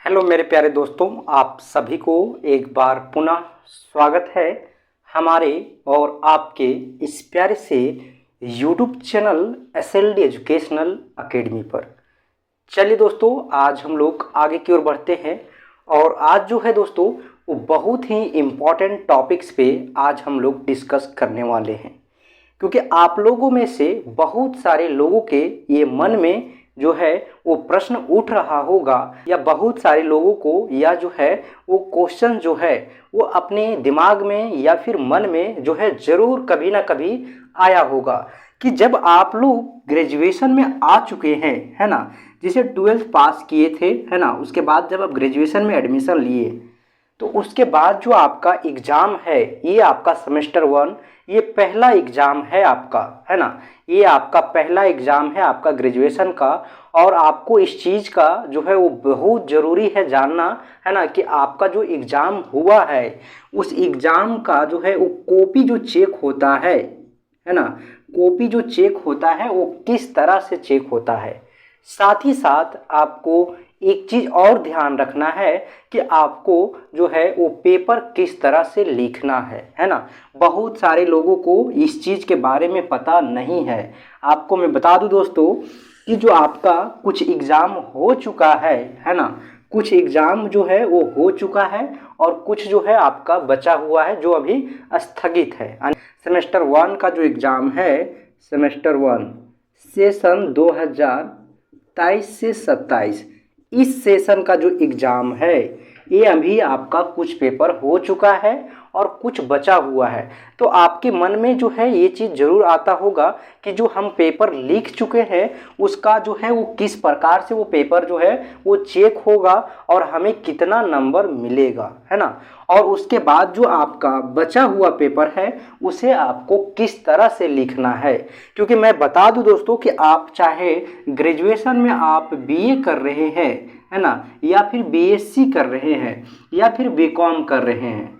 Hello मेरे प्यारे दोस्तों, आप सभी को एक बार पुनः स्वागत है हमारे और आपके इस प्यारे से YouTube channel SLD educational academy पर। चलिए दोस्तों, आज हम लोग आगे की ओर बढ़ते हैं और आज जो है दोस्तों वो बहुत ही इम्पॉर्टेंट टॉपिक्स पे आज हम लोग डिस्कस करने वाले हैं, क्योंकि आप लोगों में से बहुत सारे लोगों के ये मन में जो है वो प्रश्न उठ रहा होगा, या बहुत सारे लोगों को या जो है वो क्वेश्चन जो है वो अपने दिमाग में या फिर मन में जो है ज़रूर कभी ना कभी आया होगा कि जब आप लोग ग्रेजुएशन में आ चुके हैं, है ना, जिसे 12th पास किए थे, है ना, उसके बाद जब आप ग्रेजुएशन में एडमिशन लिए तो उसके बाद जो आपका एग्ज़ाम है ये आपका सेमेस्टर 1, ये पहला एग्ज़ाम है आपका, है ना, ये आपका पहला एग्ज़ाम है आपका ग्रेजुएशन का। और आपको इस चीज़ का जो है वो बहुत ज़रूरी है जानना, है ना, कि आपका जो एग्ज़ाम हुआ है उस एग्ज़ाम का जो है वो कॉपी जो चेक होता है ना, कॉपी जो चेक होता है वो किस तरह से चेक होता है। साथ ही साथ आपको एक चीज़ और ध्यान रखना है कि आपको जो है वो पेपर किस तरह से लिखना है ना। बहुत सारे लोगों को इस चीज़ के बारे में पता नहीं है। आपको मैं बता दूं दोस्तों कि जो आपका कुछ एग्ज़ाम हो चुका है ना, कुछ एग्ज़ाम जो है वो हो चुका है और कुछ जो है आपका बचा हुआ है जो अभी स्थगित है। सेमेस्टर 1 का जो एग्ज़ाम है, सेमेस्टर 1 सेशन 2023 से 27, इस सेशन का जो एग्ज़ाम है ये अभी आपका कुछ पेपर हो चुका है और कुछ बचा हुआ है। तो आपके मन में जो है ये चीज़ ज़रूर आता होगा कि जो हम पेपर लिख चुके हैं उसका जो है वो किस प्रकार से वो पेपर जो है वो चेक होगा और हमें कितना नंबर मिलेगा, है ना। और उसके बाद जो आपका बचा हुआ पेपर है उसे आपको किस तरह से लिखना है, क्योंकि मैं बता दूं दोस्तों कि आप चाहे ग्रेजुएशन में आप बीए कर रहे हैं, है ना, या फिर बीएससी कर रहे हैं या फिर बीकॉम कर रहे हैं,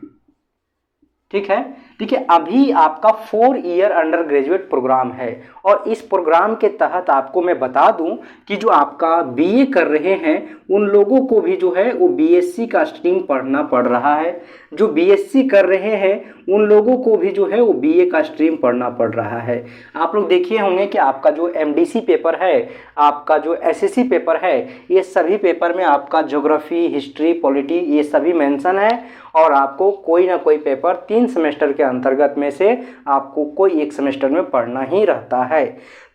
ठीक है। देखिए अभी आपका 4 ईयर अंडर ग्रेजुएट प्रोग्राम है और इस प्रोग्राम के तहत आपको मैं बता दूं कि जो आपका बीए कर रहे हैं उन लोगों को भी जो है वो बीएससी का स्ट्रीम पढ़ना पड़ रहा है। जो बीएससी कर रहे हैं उन लोगों को भी जो है वो बीए का स्ट्रीम पढ़ना पड़ रहा है। आप लोग देखिए होंगे कि आपका जो एमडीसी पेपर है, आपका जो एसएससी पेपर है, ये सभी पेपर में आपका ज्योग्राफी, हिस्ट्री, पॉलिटी ये सभी मेंशन है और आपको कोई ना कोई पेपर 3 सेमेस्टर के अंतर्गत में से आपको कोई एक सेमेस्टर में पढ़ना ही रहता है।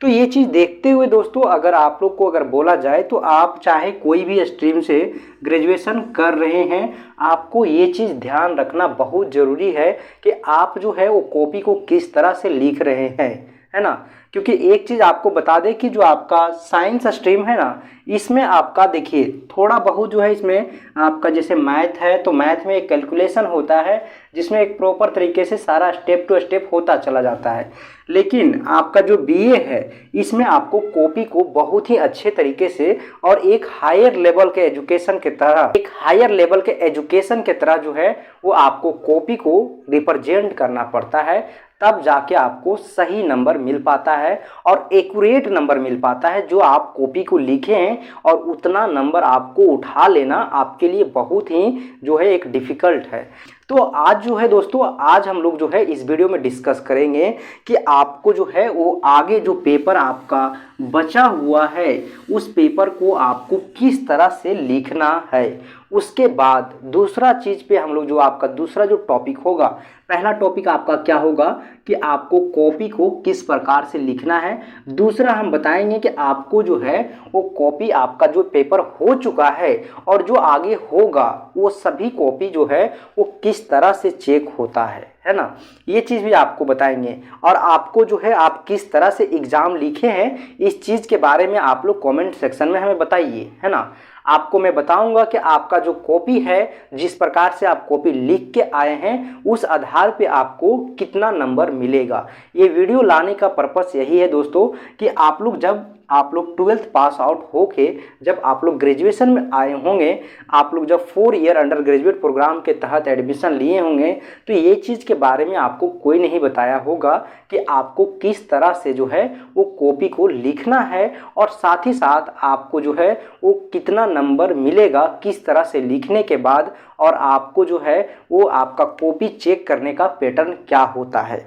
तो ये चीज़ देखते हुए दोस्तों अगर आप लोग को अगर बोला जाए तो आप चाहे कोई भी स्ट्रीम से ग्रेजुएशन कर रहे हैं, आपको ये चीज़ ध्यान रखना बहुत ज़रूरी है कि आप जो है वो कॉपी को किस तरह से लिख रहे हैं, है ना। क्योंकि एक चीज़ आपको बता दें कि जो आपका साइंस स्ट्रीम है ना, इसमें आपका देखिए थोड़ा बहुत जो है इसमें आपका जैसे मैथ है तो मैथ में एक कैलकुलेशन होता है जिसमें एक प्रॉपर तरीके से सारा स्टेप टू स्टेप होता चला जाता है। लेकिन आपका जो बीए है इसमें आपको कॉपी को बहुत ही अच्छे तरीके से और एक हायर लेवल के एजुकेशन के तरह, एक हायर लेवल के एजुकेशन के तरह जो है वो आपको कॉपी को रिप्रेजेंट करना पड़ता है, तब जाके आपको सही नंबर मिल पाता है और एक्यूरेट नंबर मिल पाता है जो आप कॉपी को लिखे हैं। और उतना नंबर आपको उठा लेना आपके लिए बहुत ही जो है एक डिफ़िकल्ट है। तो आज जो है दोस्तों, आज हम लोग जो है इस वीडियो में डिस्कस करेंगे कि आपको जो है वो आगे जो पेपर आपका बचा हुआ है उस पेपर को आपको किस तरह से लिखना है। उसके बाद दूसरा चीज़ पे हम लोग जो आपका दूसरा जो टॉपिक होगा, पहला टॉपिक आपका क्या होगा कि आपको कॉपी को किस प्रकार से लिखना है। दूसरा हम बताएंगे कि आपको जो है वो कॉपी आपका जो पेपर हो चुका है और जो आगे होगा वो सभी कॉपी जो है वो किस तरह से चेक होता है ना, ये चीज़ भी आपको बताएंगे। और आपको जो है आप किस तरह से एग्ज़ाम लिखे हैं इस चीज़ के बारे में आप लोग कमेंट सेक्शन में हमें बताइए, है ना। आपको मैं बताऊंगा कि आपका जो कॉपी है जिस प्रकार से आप कॉपी लिख के आए हैं उस आधार पे आपको कितना नंबर मिलेगा। ये वीडियो लाने का पर्पस यही है दोस्तों कि आप लोग जब आप लोग 12th पास आउट होके जब आप लोग ग्रेजुएशन में आए होंगे, आप लोग जब 4 ईयर अंडर ग्रेजुएट प्रोग्राम के तहत एडमिशन लिए होंगे, तो ये चीज़ के बारे में आपको कोई नहीं बताया होगा कि आपको किस तरह से जो है वो कॉपी को लिखना है और साथ ही साथ आपको जो है वो कितना नंबर मिलेगा किस तरह से लिखने के बाद, और आपको जो है वो आपका कॉपी चेक करने का पैटर्न क्या होता है।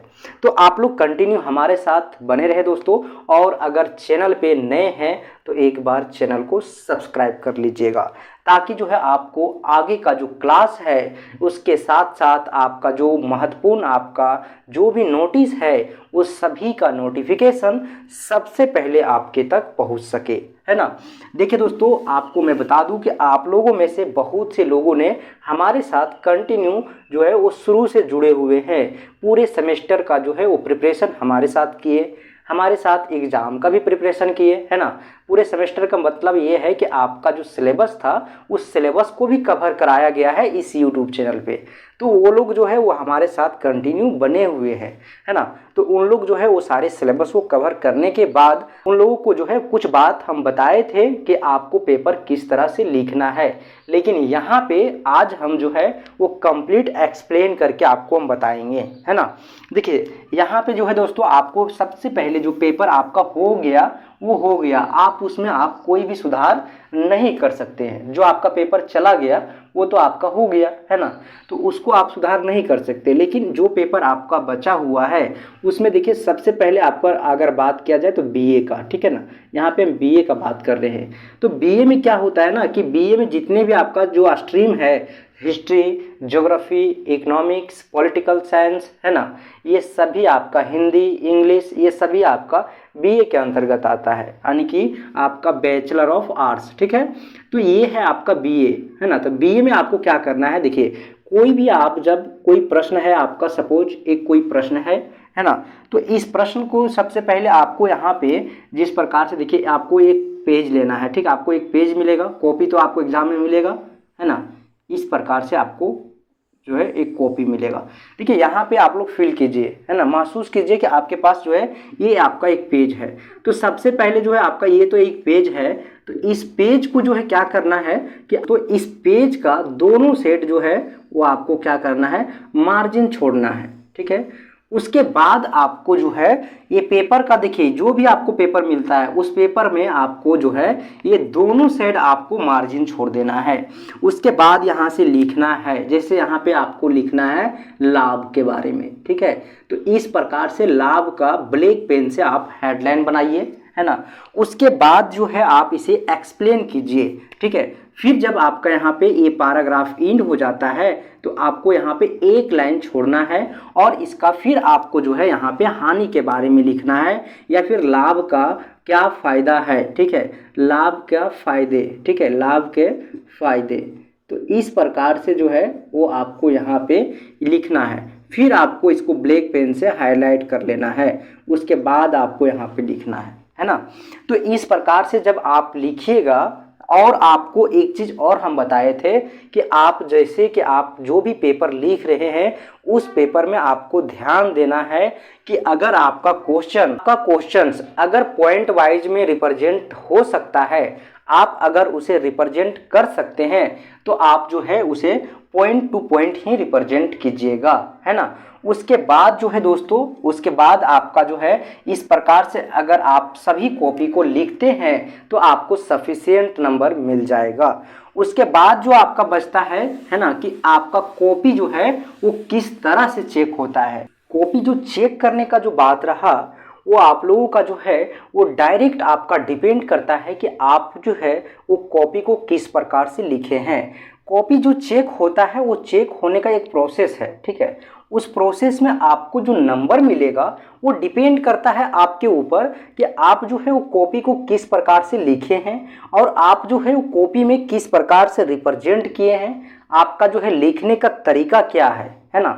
तो आप लोग कंटिन्यू हमारे साथ बने रहे दोस्तों, और अगर चैनल पे नए हैं तो एक बार चैनल को सब्सक्राइब कर लीजिएगा, ताकि जो है आपको आगे का जो क्लास है उसके साथ साथ आपका जो महत्वपूर्ण आपका जो भी नोटिस है उस सभी का नोटिफिकेशन सबसे पहले आपके तक पहुंच सके, है ना। देखिए दोस्तों, आपको मैं बता दूं कि आप लोगों में से बहुत से लोगों ने हमारे साथ कंटिन्यू जो है वो शुरू से जुड़े हुए हैं, पूरे सेमेस्टर का जो है वो प्रिपरेशन हमारे साथ किए, हमारे साथ एग्ज़ाम का भी प्रिपरेशन किए, है ना। पूरे सेमेस्टर का मतलब ये है कि आपका जो सिलेबस था उस सिलेबस को भी कवर कराया गया है इस यूट्यूब चैनल पे। तो वो लोग जो है वो हमारे साथ कंटिन्यू बने हुए हैं, है ना। तो उन लोग जो है वो सारे सिलेबस को कवर करने के बाद उन लोगों को जो है कुछ बात हम बताए थे कि आपको पेपर किस तरह से लिखना है, लेकिन यहाँ पे आज हम जो है वो कंप्लीट एक्सप्लेन करके आपको हम बताएंगे, है ना। देखिए यहाँ पे जो है दोस्तों, आपको सबसे पहले जो पेपर आपका हो गया वो हो गया, आप उसमें आप कोई भी सुधार नहीं कर सकते हैं। जो आपका पेपर चला गया वो तो आपका हो गया, है ना, तो उसको आप सुधार नहीं कर सकते। लेकिन जो पेपर आपका बचा हुआ है उसमें देखिए सबसे पहले आपका अगर बात किया जाए तो बीए का, ठीक है ना, यहाँ पे हम बीए का बात कर रहे हैं। तो बीए में क्या होता है ना कि बीए में जितने भी आपका जो स्ट्रीम है, history, geography, economics, political science, है ना, ये सभी आपका हिंदी, इंग्लिश, ये सभी आपका बीए के अंतर्गत आता है, यानी कि आपका बैचलर ऑफ आर्ट्स, ठीक है। तो ये है आपका बीए, है ना। तो बीए में आपको क्या करना है, देखिए कोई भी आप जब कोई प्रश्न है आपका, सपोज एक कोई प्रश्न है ना, तो इस प्रश्न को सबसे पहले आपको यहाँ पे जिस प्रकार से देखिए आपको एक पेज लेना है, ठीक है, आपको एक पेज मिलेगा, कॉपी तो आपको एग्जाम में मिलेगा, है ना, इस प्रकार से आपको जो है एक कॉपी मिलेगा। देखिए यहाँ पे आप लोग फिल कीजिए, है ना, महसूस कीजिए कि आपके पास जो है ये आपका एक पेज है। तो सबसे पहले जो है आपका ये तो एक पेज है, तो इस पेज को जो है क्या करना है कि तो इस पेज का दोनों सेट जो है वो आपको क्या करना है, मार्जिन छोड़ना है, ठीक है। उसके बाद आपको जो है ये पेपर का देखिए जो भी आपको पेपर मिलता है उस पेपर में आपको जो है ये दोनों साइड आपको मार्जिन छोड़ देना है। उसके बाद यहाँ से लिखना है, जैसे यहाँ पे आपको लिखना है लाभ के बारे में, ठीक है। तो इस प्रकार से लाभ का ब्लैक पेन से आप हेडलाइन बनाइए, है ना। उसके बाद जो है आप इसे एक्सप्लेन कीजिए, ठीक है। फिर जब आपका यहाँ पे ये पैराग्राफ एंड हो जाता है तो आपको यहाँ पे एक लाइन छोड़ना है और इसका फिर आपको जो है यहाँ पे हानि के बारे में लिखना है या फिर लाभ का क्या फ़ायदा है, ठीक है, लाभ क्या फ़ायदे, ठीक है, लाभ के फ़ायदे। तो इस प्रकार से जो है वो आपको यहाँ पे लिखना है। फिर आपको इसको ब्लैक पेन से हाईलाइट कर लेना है, उसके बाद आपको यहाँ पे लिखना है ना। तो इस प्रकार से जब आप लिखिएगा, और आपको एक चीज़ और हम बताए थे कि आप जैसे कि आप जो भी पेपर लिख रहे हैं उस पेपर में आपको ध्यान देना है कि अगर आपका क्वेश्चंस अगर पॉइंट वाइज में रिप्रेजेंट हो सकता है, आप अगर उसे रिप्रेजेंट कर सकते हैं तो आप जो है उसे पॉइंट टू पॉइंट ही रिप्रेजेंट कीजिएगा, है ना। उसके बाद जो है दोस्तों, उसके बाद आपका जो है इस प्रकार से अगर आप सभी कॉपी को लिखते हैं तो आपको सफिशिएंट नंबर मिल जाएगा। उसके बाद जो आपका बचता है ना, कि आपका कॉपी जो है वो किस तरह से चेक होता है। कॉपी जो चेक करने का जो बात रहा वो आप लोगों का जो है वो डायरेक्ट आपका डिपेंड करता है कि आप जो है वो कॉपी को किस प्रकार से लिखे हैं। कॉपी जो चेक होता है वो चेक होने का एक प्रोसेस है, ठीक है। उस प्रोसेस में आपको जो नंबर मिलेगा वो डिपेंड करता है आपके ऊपर कि आप जो है वो कॉपी को किस प्रकार से लिखे हैं और आप जो है वो कॉपी में किस प्रकार से रिप्रेजेंट किए हैं, आपका जो है लिखने का तरीका क्या है ना।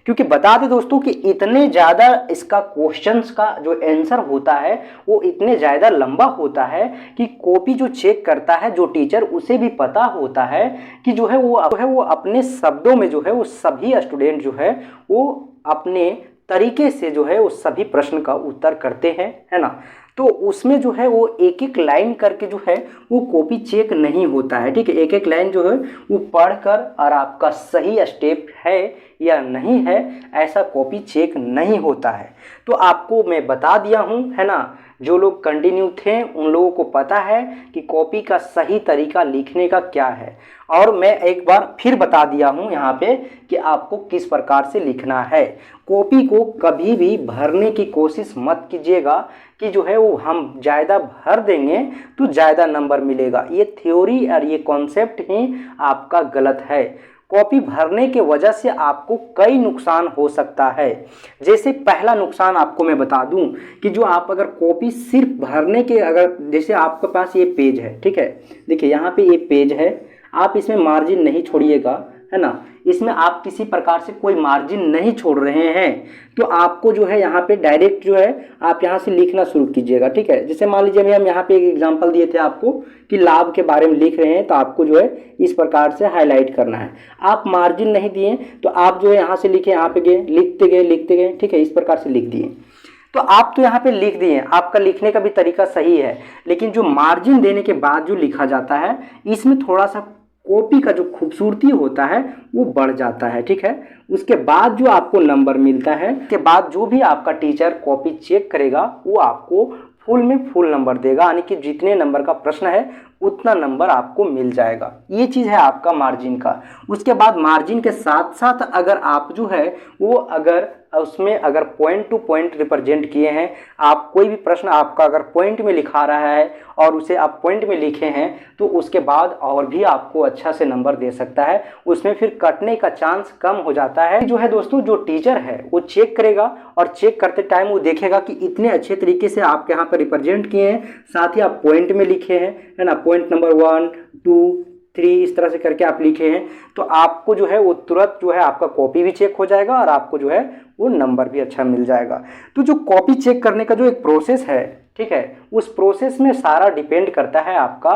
क्योंकि बता दें दोस्तों कि इतने ज़्यादा इसका क्वेश्चंस का जो आंसर होता है वो इतने ज़्यादा लंबा होता है कि कॉपी जो चेक करता है जो टीचर, उसे भी पता होता है कि जो है वो अपने शब्दों में जो है वो सभी स्टूडेंट जो है वो अपने तरीके से जो है वो सभी प्रश्न का उत्तर करते हैं, है ना। तो उसमें जो है वो एक एक लाइन करके जो है वो कॉपी चेक नहीं होता है, ठीक है। एक एक लाइन जो है वो पढ़कर और आपका सही स्टेप है या नहीं है ऐसा कॉपी चेक नहीं होता है। तो आपको मैं बता दिया हूँ, है ना। जो लोग कंटिन्यू थे उन लोगों को पता है कि कॉपी का सही तरीका लिखने का क्या है। और मैं एक बार फिर बता दिया हूँ यहाँ पे कि आपको किस प्रकार से लिखना है। कॉपी को कभी भी भरने की कोशिश मत कीजिएगा कि जो है वो हम ज़्यादा भर देंगे तो ज़्यादा नंबर मिलेगा। ये थ्योरी और ये कॉन्सेप्ट ही आपका गलत है। कॉपी भरने के वजह से आपको कई नुकसान हो सकता है। जैसे पहला नुकसान आपको मैं बता दूं कि जो आप अगर कॉपी सिर्फ भरने के, अगर जैसे आपके पास ये पेज है, ठीक है, देखिए यहाँ पे ये पेज है, आप इसमें मार्जिन नहीं छोड़िएगा, है ना। इसमें आप किसी प्रकार से कोई मार्जिन नहीं छोड़ रहे हैं तो आपको जो है यहाँ पे डायरेक्ट जो है आप यहाँ से लिखना शुरू कीजिएगा, ठीक है। जैसे मान लीजिए हम यहाँ पे एक एग्जांपल दिए थे आपको कि लाभ के बारे में लिख रहे हैं, तो आपको जो है इस प्रकार से हाईलाइट करना है। आप मार्जिन नहीं दिए तो आप जो है यहाँ से लिखे, यहाँ पे गए, लिखते गए, ठीक है, इस प्रकार से लिख दिए। तो आप तो यहाँ पे लिख दिए, आपका लिखने का भी तरीका सही है, लेकिन जो मार्जिन देने के बाद जो लिखा जाता है इसमें थोड़ा सा कॉपी का जो खूबसूरती होता है वो बढ़ जाता है, ठीक है। उसके बाद जो आपको नंबर मिलता है, उसके बाद जो भी आपका टीचर कॉपी चेक करेगा वो आपको फुल में फुल नंबर देगा, यानी कि जितने नंबर का प्रश्न है उतना नंबर आपको मिल जाएगा। ये चीज़ है आपका मार्जिन का। उसके बाद मार्जिन के साथ साथ अगर आप जो है वो अगर उसमें अगर पॉइंट टू पॉइंट रिप्रेजेंट किए हैं, आप कोई भी प्रश्न आपका अगर पॉइंट में लिखा रहा है और उसे आप पॉइंट में लिखे हैं तो उसके बाद और भी आपको अच्छा से नंबर दे सकता है। उसमें फिर कटने का चांस कम हो जाता है। जो है दोस्तों, जो टीचर है वो चेक करेगा और चेक करते टाइम वो देखेगा कि इतने अच्छे तरीके से आप यहाँ पर रिप्रेजेंट किए हैं, साथ ही आप पॉइंट में लिखे हैं, है ना, पॉइंट नंबर 1 2 3 इस तरह से करके आप लिखे हैं, तो आपको जो है वो तुरंत जो है आपका कॉपी भी चेक हो जाएगा और आपको जो है वो नंबर भी अच्छा मिल जाएगा। तो जो कॉपी चेक करने का जो एक प्रोसेस है, ठीक है, उस प्रोसेस में सारा डिपेंड करता है आपका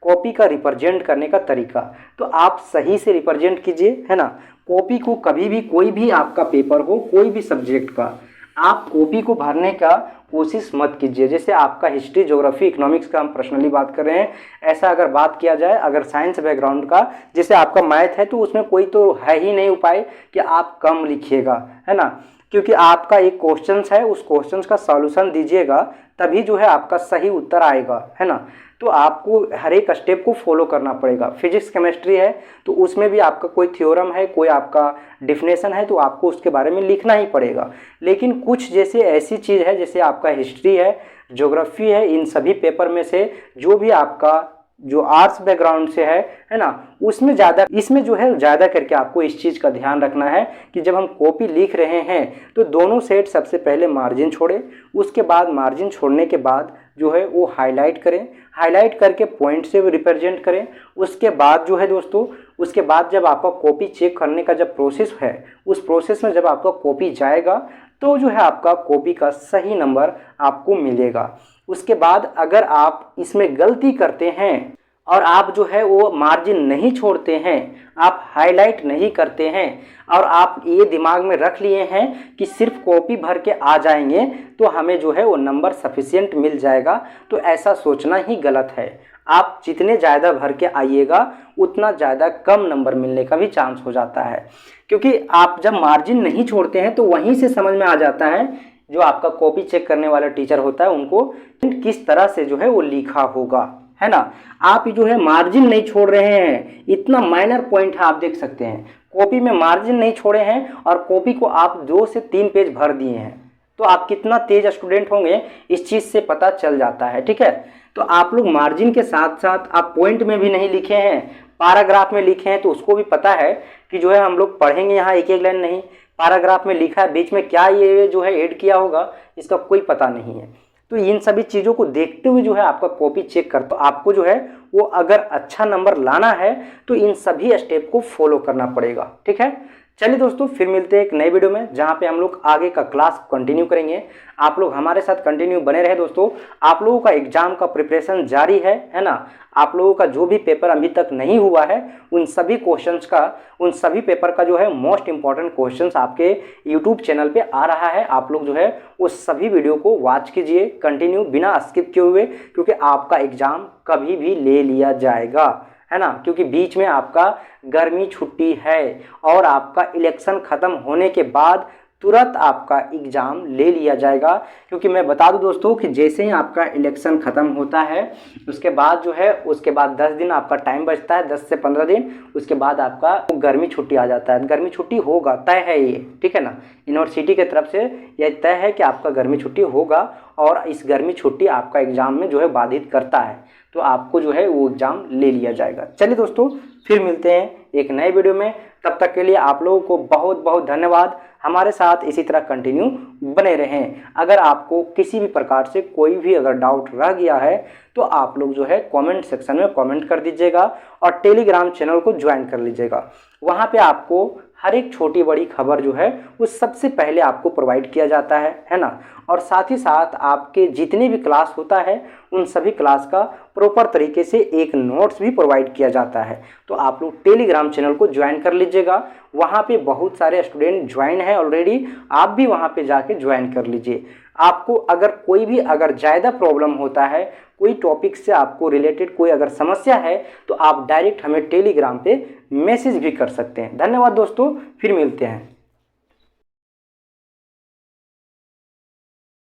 कॉपी का रिप्रेजेंट करने का तरीका। तो आप सही से रिप्रेजेंट कीजिए, है ना। कॉपी को कभी भी, कोई भी आपका पेपर हो, कोई भी सब्जेक्ट का, आप कॉपी को भरने का कोशिश मत कीजिए। जैसे आपका हिस्ट्री, ज्योग्राफी, इकोनॉमिक्स का हम पर्सनली बात कर रहे हैं, ऐसा अगर बात किया जाए, अगर साइंस बैकग्राउंड का, जैसे आपका मैथ है, तो उसमें कोई तो है ही नहीं उपाय कि आप कम लिखिएगा, है ना। क्योंकि आपका एक क्वेश्चन है, उस क्वेश्चन का सॉल्यूशन दीजिएगा तभी जो है आपका सही उत्तर आएगा, है ना। तो आपको हर एक स्टेप को फॉलो करना पड़ेगा। फिजिक्स केमिस्ट्री है तो उसमें भी आपका कोई थ्योरम है, कोई आपका डिफिनेशन है, तो आपको उसके बारे में लिखना ही पड़ेगा। लेकिन कुछ जैसे ऐसी चीज़ है, जैसे आपका हिस्ट्री है, ज्योग्राफी है, इन सभी पेपर में से जो भी आपका जो आर्ट्स बैकग्राउंड से है ना, उसमें ज़्यादा, इसमें जो है ज़्यादा करके आपको इस चीज़ का ध्यान रखना है कि जब हम कॉपी लिख रहे हैं तो दोनों सेट सबसे पहले मार्जिन छोड़ें, उसके बाद मार्जिन छोड़ने के बाद जो है वो हाईलाइट करें, हाईलाइट करके पॉइंट से रिप्रेजेंट करें। उसके बाद जो है दोस्तों, उसके बाद जब आपका कॉपी चेक करने का जब प्रोसेस है, उस प्रोसेस में जब आपका कॉपी जाएगा तो जो है आपका कॉपी का सही नंबर आपको मिलेगा। उसके बाद अगर आप इसमें गलती करते हैं और आप जो है वो मार्जिन नहीं छोड़ते हैं, आप हाईलाइट नहीं करते हैं और आप ये दिमाग में रख लिए हैं कि सिर्फ कॉपी भर के आ जाएंगे तो हमें जो है वो नंबर सफिशिएंट मिल जाएगा, तो ऐसा सोचना ही गलत है। आप जितने ज़्यादा भर के आइएगा उतना ज़्यादा कम नंबर मिलने का भी चांस हो जाता है, क्योंकि आप जब मार्जिन नहीं छोड़ते हैं तो वहीं से समझ में आ जाता है, जो आपका कॉपी चेक करने वाला टीचर होता है उनको किस तरह से जो है वो लिखा होगा, है ना। आप जो है मार्जिन नहीं छोड़ रहे हैं, इतना माइनर पॉइंट है, आप देख सकते हैं कॉपी में मार्जिन नहीं छोड़े हैं और कॉपी को आप 2 से 3 पेज भर दिए हैं, तो आप कितना तेज स्टूडेंट होंगे इस चीज़ से पता चल जाता है, ठीक है। तो आप लोग मार्जिन के साथ साथ आप पॉइंट में भी नहीं लिखे हैं, पैराग्राफ में लिखे हैं, तो उसको भी पता है कि जो है हम लोग पढ़ेंगे यहाँ एक एक लाइन नहीं, पैराग्राफ में लिखा है, बीच में क्या ये जो है ऐड किया होगा इसका कोई पता नहीं है। तो इन सभी चीज़ों को देखते हुए जो है आपका कॉपी चेक कर, तो आपको जो है वो अगर अच्छा नंबर लाना है तो इन सभी स्टेप को फॉलो करना पड़ेगा, ठीक है। चलिए दोस्तों, फिर मिलते हैं एक नए वीडियो में जहां पे हम लोग आगे का क्लास कंटिन्यू करेंगे। आप लोग हमारे साथ कंटिन्यू बने रहे दोस्तों। आप लोगों का एग्जाम का प्रिपरेशन जारी है ना। आप लोगों का जो भी पेपर अभी तक नहीं हुआ है उन सभी क्वेश्चंस का, उन सभी पेपर का जो है मोस्ट इंपॉर्टेंट क्वेश्चंस आपके यूट्यूब चैनल पे आ रहा है। आप लोग जो है उस सभी वीडियो को वॉच कीजिए कंटिन्यू बिना स्किप किए हुए, क्योंकि आपका एग्जाम कभी भी ले लिया जाएगा, है ना। क्योंकि बीच में आपका गर्मी छुट्टी है और आपका इलेक्शन खत्म होने के बाद तुरंत आपका एग्जाम ले लिया जाएगा। क्योंकि मैं बता दूं दोस्तों कि जैसे ही आपका इलेक्शन खत्म होता है उसके बाद जो है, उसके बाद 10 दिन आपका टाइम बचता है, 10 से 15 दिन, उसके बाद आपका गर्मी छुट्टी आ जाता है। गर्मी छुट्टी होगा, तय है ये, ठीक है ना। यूनिवर्सिटी की तरफ से यह तय है कि आपका गर्मी छुट्टी होगा और इस गर्मी छुट्टी आपका एग्जाम में जो है बाधित करता है, तो आपको जो है वो एग्जाम ले लिया जाएगा। चलिए दोस्तों, फिर मिलते हैं एक नए वीडियो में। तब तक के लिए आप लोगों को बहुत बहुत धन्यवाद। हमारे साथ इसी तरह कंटिन्यू बने रहें। अगर आपको किसी भी प्रकार से कोई भी अगर डाउट रह गया है तो आप लोग जो है कमेंट सेक्शन में कमेंट कर दीजिएगा और टेलीग्राम चैनल को ज्वाइन कर लीजिएगा। वहाँ पे आपको हर एक छोटी बड़ी खबर जो है वो सबसे पहले आपको प्रोवाइड किया जाता है ना। और साथ ही साथ आपके जितने भी क्लास होता है उन सभी क्लास का प्रॉपर तरीके से एक नोट्स भी प्रोवाइड किया जाता है। तो आप लोग टेलीग्राम चैनल को ज्वाइन कर लीजिएगा। वहाँ पे बहुत सारे स्टूडेंट ज्वाइन हैं ऑलरेडी, आप भी वहाँ पे जाके ज्वाइन कर लीजिए। आपको अगर कोई भी अगर ज़्यादा प्रॉब्लम होता है, कोई टॉपिक से आपको रिलेटेड कोई अगर समस्या है तो आप डायरेक्ट हमें टेलीग्राम पे मैसेज भी कर सकते हैं। धन्यवाद दोस्तों, फिर मिलते हैं।